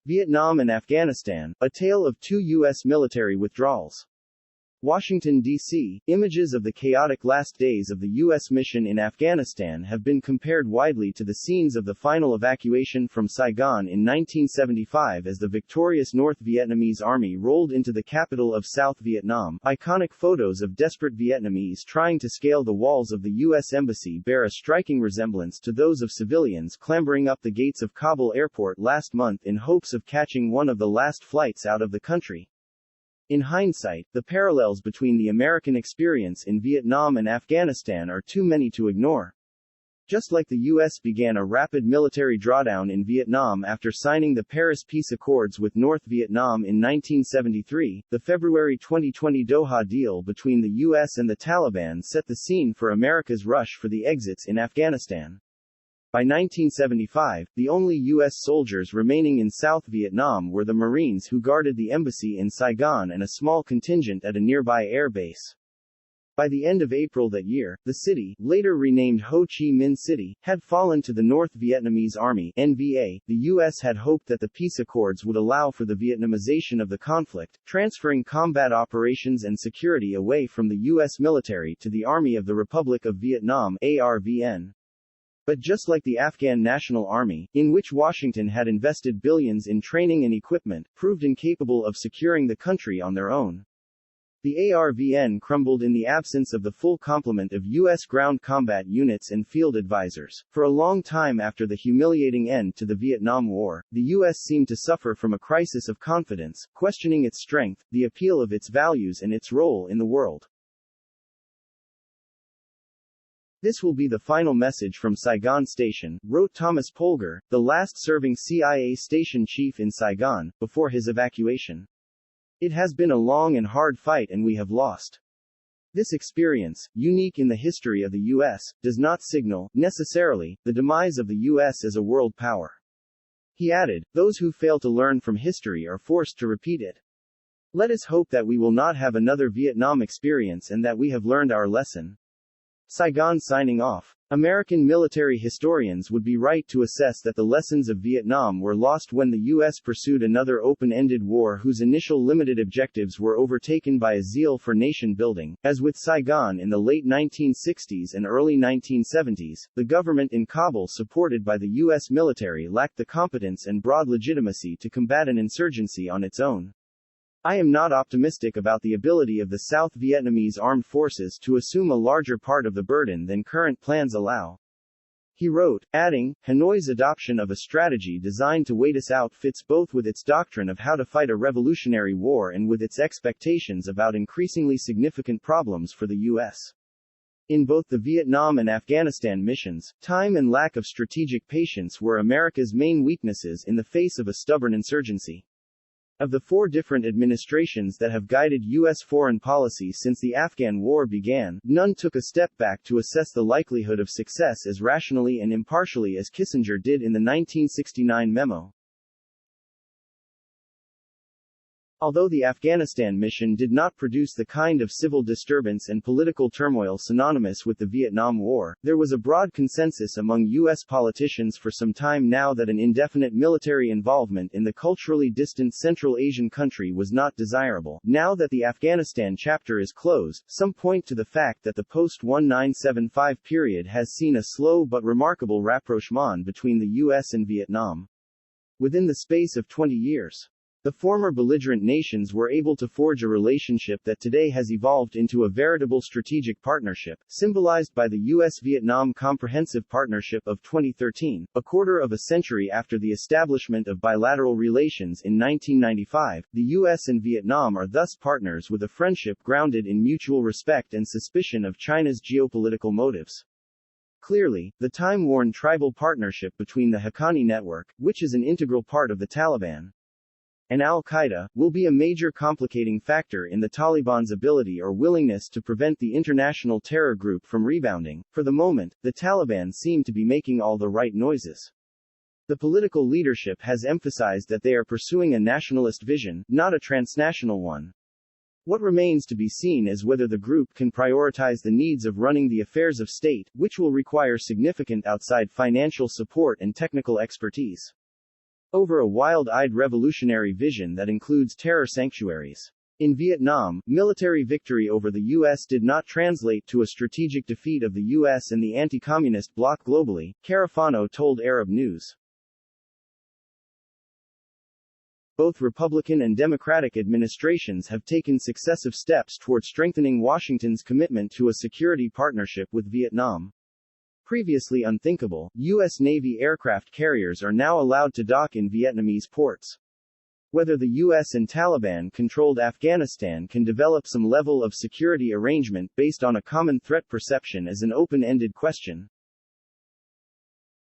Vietnam and Afghanistan, a tale of two U.S. military withdrawals. Washington, D.C., images of the chaotic last days of the U.S. mission in Afghanistan have been compared widely to the scenes of the final evacuation from Saigon in 1975 as the victorious North Vietnamese Army rolled into the capital of South Vietnam. Iconic photos of desperate Vietnamese trying to scale the walls of the U.S. Embassy bear a striking resemblance to those of civilians clambering up the gates of Kabul airport last month in hopes of catching one of the last flights out of the country. In hindsight, the parallels between the American experience in Vietnam and Afghanistan are too many to ignore. Just like the U.S. began a rapid military drawdown in Vietnam after signing the Paris Peace Accords with North Vietnam in 1973, the February 2020 Doha deal between the U.S. and the Taliban set the scene for America's rush for the exits in Afghanistan. By 1975, the only U.S. soldiers remaining in South Vietnam were the Marines who guarded the embassy in Saigon and a small contingent at a nearby air base. By the end of April that year, the city, later renamed Ho Chi Minh City, had fallen to the North Vietnamese Army (NVA). The U.S. had hoped that the peace accords would allow for the Vietnamization of the conflict, transferring combat operations and security away from the U.S. military to the Army of the Republic of Vietnam (ARVN). But just like the Afghan National Army, in which Washington had invested billions in training and equipment, proved incapable of securing the country on their own. The ARVN crumbled in the absence of the full complement of U.S. ground combat units and field advisors. For a long time after the humiliating end to the Vietnam War, the U.S. seemed to suffer from a crisis of confidence, questioning its strength, the appeal of its values and its role in the world. This will be the final message from Saigon Station, wrote Thomas Polgar, the last serving CIA station chief in Saigon, before his evacuation. It has been a long and hard fight and we have lost. This experience, unique in the history of the U.S., does not signal, necessarily, the demise of the U.S. as a world power. He added, those who fail to learn from history are forced to repeat it. Let us hope that we will not have another Vietnam experience and that we have learned our lesson. Saigon signing off. American military historians would be right to assess that the lessons of Vietnam were lost when the U.S. pursued another open-ended war whose initial limited objectives were overtaken by a zeal for nation-building. As with Saigon in the late 1960s and early 1970s, the government in Kabul supported by the U.S. military lacked the competence and broad legitimacy to combat an insurgency on its own. I am not optimistic about the ability of the South Vietnamese armed forces to assume a larger part of the burden than current plans allow. He wrote, adding, Hanoi's adoption of a strategy designed to wait us out fits both with its doctrine of how to fight a revolutionary war and with its expectations about increasingly significant problems for the U.S. In both the Vietnam and Afghanistan missions, time and lack of strategic patience were America's main weaknesses in the face of a stubborn insurgency. Of the four different administrations that have guided U.S. foreign policy since the Afghan War began, none took a step back to assess the likelihood of success as rationally and impartially as Kissinger did in the 1969 memo. Although the Afghanistan mission did not produce the kind of civil disturbance and political turmoil synonymous with the Vietnam War, there was a broad consensus among U.S. politicians for some time now that an indefinite military involvement in the culturally distant Central Asian country was not desirable. Now that the Afghanistan chapter is closed, some point to the fact that the post-1975 period has seen a slow but remarkable rapprochement between the U.S. and Vietnam. Within the space of 20 years, the former belligerent nations were able to forge a relationship that today has evolved into a veritable strategic partnership, symbolized by the U.S.-Vietnam Comprehensive Partnership of 2013. A quarter of a century after the establishment of bilateral relations in 1995, the U.S. and Vietnam are thus partners with a friendship grounded in mutual respect and suspicion of China's geopolitical motives. Clearly, the time-worn tribal partnership between the Haqqani network, which is an integral part of the Taliban, and al-Qaeda, will be a major complicating factor in the Taliban's ability or willingness to prevent the international terror group from rebounding. For the moment, the Taliban seem to be making all the right noises. The political leadership has emphasized that they are pursuing a nationalist vision, not a transnational one. What remains to be seen is whether the group can prioritize the needs of running the affairs of state, which will require significant outside financial support and technical expertise. over a wild-eyed revolutionary vision that includes terror sanctuaries. In Vietnam, military victory over the U.S. did not translate to a strategic defeat of the U.S. and the anti-communist bloc globally, Carafano told Arab News. Both Republican and Democratic administrations have taken successive steps toward strengthening Washington's commitment to a security partnership with Vietnam. Previously unthinkable, U.S. Navy aircraft carriers are now allowed to dock in Vietnamese ports. Whether the U.S. and Taliban-controlled Afghanistan can develop some level of security arrangement based on a common threat perception is an open-ended question.